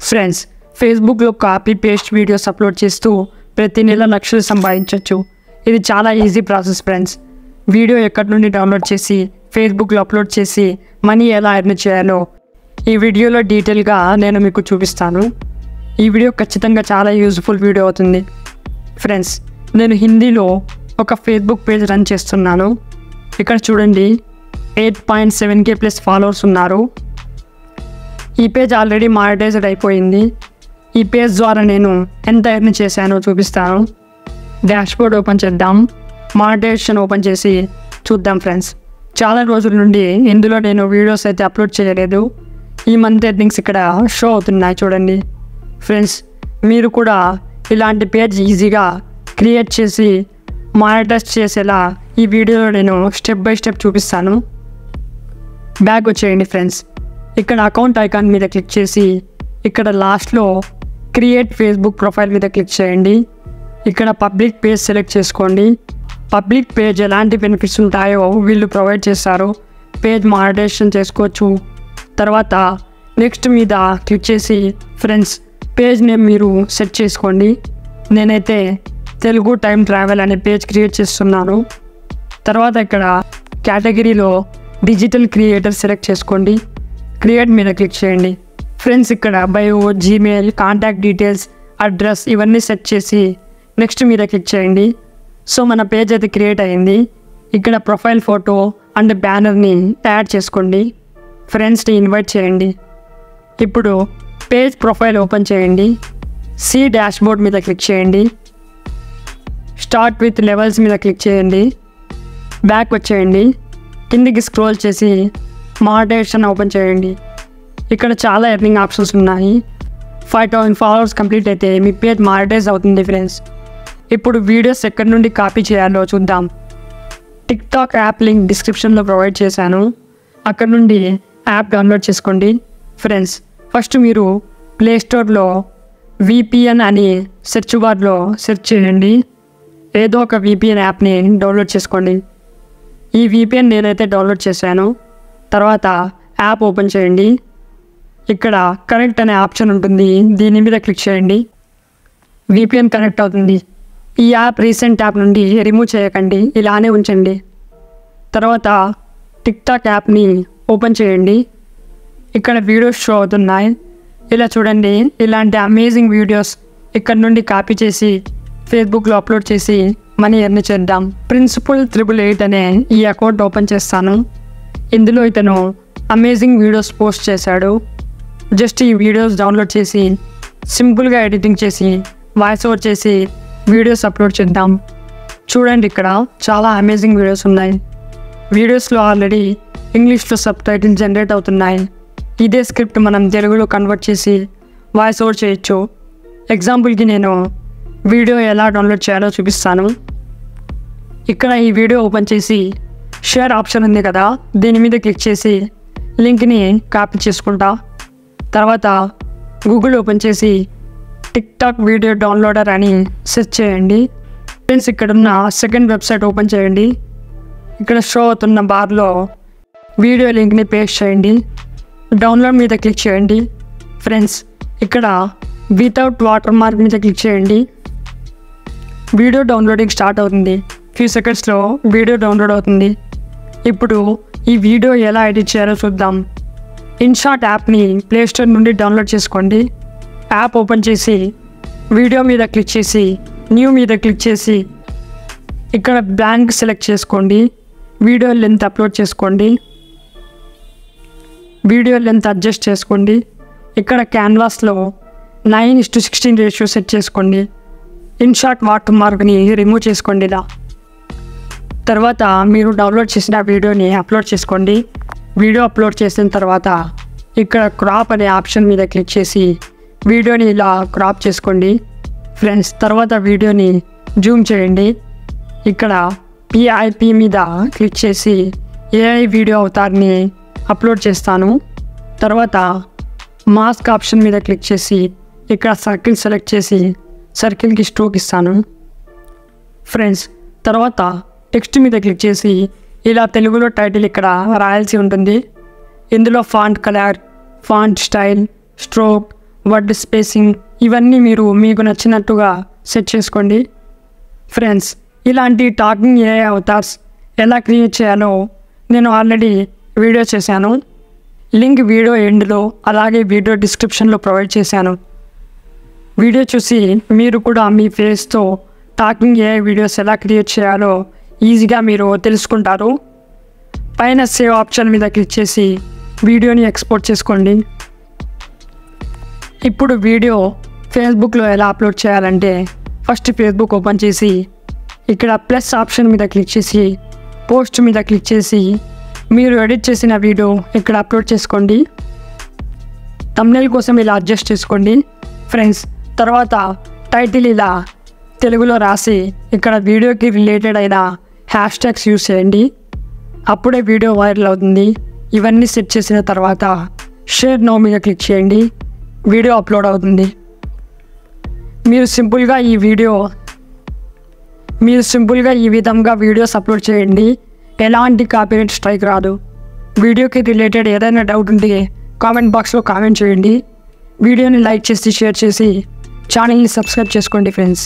Friends, ఫేస్బుక్లో copy paste videos upload చేస్తూ ప్రతి నెల లక్షలు సంపాదించవచ్చు. ఇది చాలా ఈజీ ప్రాసెస్ ఫ్రెండ్స్. వీడియో ఎక్కడి నుండి డౌన్లోడ్ చేసి ఫేస్బుక్లో అప్లోడ్ చేసి మనీ ఎలా ఎర్న్ చేయాలో ఈ వీడియోలో డీటెయిల్గా నేను మీకు చూపిస్తాను. ఈ వీడియో ఖచ్చితంగా చాలా యూజ్ఫుల్ వీడియో అవుతుంది. ఫ్రెండ్స్, నేను హిందీలో ఒక ఫేస్బుక్ పేజ్ రన్ చేస్తున్నాను. ఇక్కడ చూడండి, 8.7K ప్లస్ ఫాలోవర్స్ ఉన్నారు. ఈ పేజ్ ఆల్రెడీ మానిటైజ్డ్ అయిపోయింది. ఈ పేజ్ ద్వారా నేను ఎంత ఎర్న్ చేశానో చూపిస్తాను. డాష్బోర్డ్ ఓపెన్ చేద్దాం. మానిటైజేషన్ ఓపెన్ చేసి చూద్దాం ఫ్రెండ్స్. చాలా రోజుల నుండి ఇందులో నేను వీడియోస్ అయితే అప్లోడ్ చేయలేదు. ఈ మంత్ ఎర్నింగ్స్ ఇక్కడ షో అవుతున్నాయి చూడండి. ఫ్రెండ్స్, మీరు కూడా ఇలాంటి పేజ్ ఈజీగా క్రియేట్ చేసి మానిటైజ్ చేసేలా ఈ వీడియోలో నేను స్టెప్ బై స్టెప్ చూపిస్తాను. బ్యాక్ వచ్చేయండి ఫ్రెండ్స్. ఇక్కడ అకౌంట్ ఐకాన్ మీద క్లిక్ చేసి ఇక్కడ లాస్ట్లో క్రియేట్ ఫేస్బుక్ ప్రొఫైల్ మీద క్లిక్ చేయండి. ఇక్కడ పబ్లిక్ పేజ్ సెలెక్ట్ చేసుకోండి. పబ్లిక్ పేజ్ ఎలాంటి బెనిఫిట్స్ ఉంటాయో వీళ్ళు ప్రొవైడ్ చేస్తారు. పేజ్ మానిటైజేషన్ చేసుకోవచ్చు. తర్వాత నెక్స్ట్ మీద క్లిక్ చేసి ఫ్రెండ్స్ పేజ్ నేమ్ మీరు సెట్ చేసుకోండి. నేనైతే తెలుగు టైం ట్రావెల్ అనే పేజ్ క్రియేట్ చేస్తున్నాను. తర్వాత ఇక్కడ కేటగిరీలో డిజిటల్ క్రియేటర్ సెలెక్ట్ చేసుకోండి. క్రియేట్ మీద క్లిక్ చేయండి. ఫ్రెండ్స్, ఇక్కడ bio, Gmail, contact details, address ఇవన్నీ సెట్ చేసి నెక్స్ట్ మీద క్లిక్ చేయండి. సో మన పేజ్ అయితే క్రియేట్ అయ్యింది. ఇక్కడ ప్రొఫైల్ ఫోటో అండ్ బ్యానర్ని యాడ్ చేసుకోండి. ఫ్రెండ్స్ని ఇన్వైట్ చేయండి. ఇప్పుడు పేజ్ ప్రొఫైల్ ఓపెన్ చేయండి. సి డాష్బోర్డ్ మీద క్లిక్ చేయండి. స్టార్ట్ విత్ లెవెల్స్ మీద క్లిక్ చేయండి. బ్యాక్ వచ్చేయండి. కిందికి స్క్రోల్ చేసి మానిటైజేషన్ ఓపెన్ చేయండి. ఇక్కడ చాలా ఎర్నింగ్ ఆప్షన్స్ ఉన్నాయి. 5,000 ఫాలోవర్స్ కంప్లీట్ అయితే మీ పేజ్ మానిటైజ్ అవుతుంది ఫ్రెండ్స్. ఇప్పుడు వీడియోస్ ఎక్కడి నుండి కాపీ చేయాలో చూద్దాం. టిక్టాక్ యాప్ లింక్ డిస్క్రిప్షన్లో ప్రొవైడ్ చేశాను. అక్కడ నుండి యాప్ డౌన్లోడ్ చేసుకోండి. ఫ్రెండ్స్, ఫస్ట్ మీరు ప్లేస్టోర్లో VPN అని సెర్చ్ బార్లో సెర్చ్ చేయండి. ఏదో ఒక VPN యాప్ని డౌన్లోడ్ చేసుకోండి. ఈ VPN నేనైతే డౌన్లోడ్ చేశాను. తర్వాత యాప్ ఓపెన్ చేయండి. ఇక్కడ కనెక్ట్ అనే ఆప్షన్ ఉంటుంది. దీని మీద క్లిక్ చేయండి. VPN కనెక్ట్ అవుతుంది. ఈ యాప్ రీసెంట్ యాప్ నుండి రిమూవ్ చేయకండి, ఇలానే ఉంచండి. తర్వాత టిక్టాక్ యాప్ని ఓపెన్ చేయండి. ఇక్కడ వీడియోస్ షో అవుతున్నాయి. ఇలా చూడండి, ఇలాంటి అమేజింగ్ వీడియోస్ ఇక్కడ నుండి కాపీ చేసి ఫేస్బుక్లో అప్లోడ్ చేసి మనీ ఎర్న్ చేద్దాం. ప్రిన్సిపల్ 888 అనే ఈ అకౌంట్ ఓపెన్ చేస్తాను. ఇందులో ఇతను అమేజింగ్ వీడియోస్ పోస్ట్ చేశాడు. జస్ట్ ఈ వీడియోస్ డౌన్లోడ్ చేసి సింపుల్గా ఎడిటింగ్ చేసి వాయిస్ ఓవర్ చేసి వీడియోస్ అప్లోడ్ చేద్దాం. చూడండి, ఇక్కడ చాలా అమేజింగ్ వీడియోస్ ఉన్నాయి. వీడియోస్లో ఆల్రెడీ ఇంగ్లీష్లో సబ్ టైటిల్ జనరేట్ అవుతున్నాయి. ఇదే స్క్రిప్ట్ మనం తెలుగులో కన్వర్ట్ చేసి వాయిస్ ఓవర్ చేయొచ్చు. ఎగ్జాంపుల్కి నేను వీడియో ఎలా డౌన్లోడ్ చేయాలో చూపిస్తాను. ఇక్కడ ఈ వీడియో ఓపెన్ చేసి షేర్ ఆప్షన్ ఉంది కదా, దీని మీద క్లిక్ చేసి లింక్ని కాపీ చేసుకుంటా. తర్వాత గూగుల్ ఓపెన్ చేసి టిక్టాక్ వీడియో డౌన్లోడర్ అని సెర్చ్ చేయండి. ఫ్రెండ్స్, ఇక్కడ ఉన్న సెకండ్ వెబ్సైట్ ఓపెన్ చేయండి. ఇక్కడ షో అవుతున్న బార్లో వీడియో లింక్ని పేస్ట్ చేయండి. డౌన్లోడ్ మీద క్లిక్ చేయండి. ఫ్రెండ్స్, ఇక్కడ వితౌట్ వాటర్ మార్క్ మీద క్లిక్ చేయండి. వీడియో డౌన్లోడింగ్ స్టార్ట్ అవుతుంది. ఫ్యూ సెకండ్స్లో వీడియో డౌన్లోడ్ అవుతుంది. ఇప్పుడు ఈ వీడియో ఎలా ఎడిట్ చేయాలో చూద్దాం. ఇన్షాట్ యాప్ని ప్లేస్టోర్ నుండి డౌన్లోడ్ చేసుకోండి. యాప్ ఓపెన్ చేసి వీడియో మీద క్లిక్ చేసి న్యూ మీద క్లిక్ చేసి ఇక్కడ బ్లాంక్ సెలెక్ట్ చేసుకోండి. వీడియో లెంత్ అప్లోడ్ చేసుకోండి. వీడియో లెంత్ అడ్జస్ట్ చేసుకోండి. ఇక్కడ క్యాన్వాస్లో 9:16 రేషియో సెట్ చేసుకోండి. ఇన్షాట్ వాటర్ మార్క్ని రిమూవ్ చేసుకోండి. ఇలా తర్వాత మీరు డౌన్లోడ్ చేసిన వీడియోని అప్లోడ్ చేసుకోండి. వీడియో అప్లోడ్ చేసిన తర్వాత ఇక్కడ క్రాప్ అనే ఆప్షన్ మీద క్లిక్ చేసి వీడియోని ఇలా క్రాప్ చేసుకోండి. ఫ్రెండ్స్, తర్వాత వీడియోని జూమ్ చేయండి. ఇక్కడ PIP మీద క్లిక్ చేసి AI వీడియో అవతార్ని అప్లోడ్ చేస్తాను. తర్వాత మాస్క్ ఆప్షన్ మీద క్లిక్ చేసి ఇక్కడ సర్కిల్ సెలెక్ట్ చేసి సర్కిల్కి స్ట్రోక్ ఇస్తాను. ఫ్రెండ్స్, తర్వాత టెక్స్ట్ మీద క్లిక్ చేసి ఇలా తెలుగులో టైటిల్ ఇక్కడ రాయాల్సి ఉంటుంది. ఇందులో font colour, font style, stroke, word spacing ఇవన్నీ మీరు మీకు నచ్చినట్టుగా సెట్ చేసుకోండి. ఫ్రెండ్స్, ఇలాంటి టాకింగ్ ఏఐ అవతార్స్ ఎలా క్రియేట్ చేయాలో నేను ఆల్రెడీ వీడియో చేశాను. లింక్ వీడియో ఎండ్లో అలాగే వీడియో డిస్క్రిప్షన్లో ప్రొవైడ్ చేశాను. వీడియో చూసి మీరు కూడా మీ ఫేస్తో టాకింగ్ ఏఐ వీడియోస్ ఎలా క్రియేట్ చేయాలో ఈజీగా మీరు తెలుసుకుంటారు. పైన సేవ్ ఆప్షన్ మీద క్లిక్ చేసి వీడియోని ఎక్స్పోర్ట్ చేసుకోండి. ఇప్పుడు వీడియో ఫేస్బుక్లో ఎలా అప్లోడ్ చేయాలంటే ఫస్ట్ ఫేస్బుక్ ఓపెన్ చేసి ఇక్కడ ప్లస్ ఆప్షన్ మీద క్లిక్ చేసి పోస్ట్ మీద క్లిక్ చేసి మీరు ఎడిట్ చేసిన వీడియో ఇక్కడ అప్లోడ్ చేసుకోండి. థంబ్నెయిల్ కోసం ఇలా అడ్జస్ట్ చేసుకోండి ఫ్రెండ్స్. తర్వాత టైటిల్ ఇలా తెలుగులో రాసి ఇక్కడ వీడియోకి రిలేటెడ్ అయిన హ్యాష్ ట్యాగ్స్ యూస్ చేయండి. అప్పుడే వీడియో వైరల్ అవుతుంది. ఇవన్నీ సెట్ చేసిన తర్వాత షేర్ నౌ మీద క్లిక్ చేయండి. వీడియో అప్లోడ్ అవుతుంది. మీరు సింపుల్గా ఈ విధంగా వీడియోస్ అప్లోడ్ చేయండి. ఎలాంటి కాపీరైట్ స్ట్రైక్ రాదు. వీడియోకి రిలేటెడ్ ఏదైనా డౌట్ ఉంటే కామెంట్ బాక్స్లో కామెంట్ చేయండి. వీడియోని లైక్ చేసి షేర్ చేసి ఛానల్ని సబ్స్క్రైబ్ చేసుకోండి ఫ్రెండ్స్.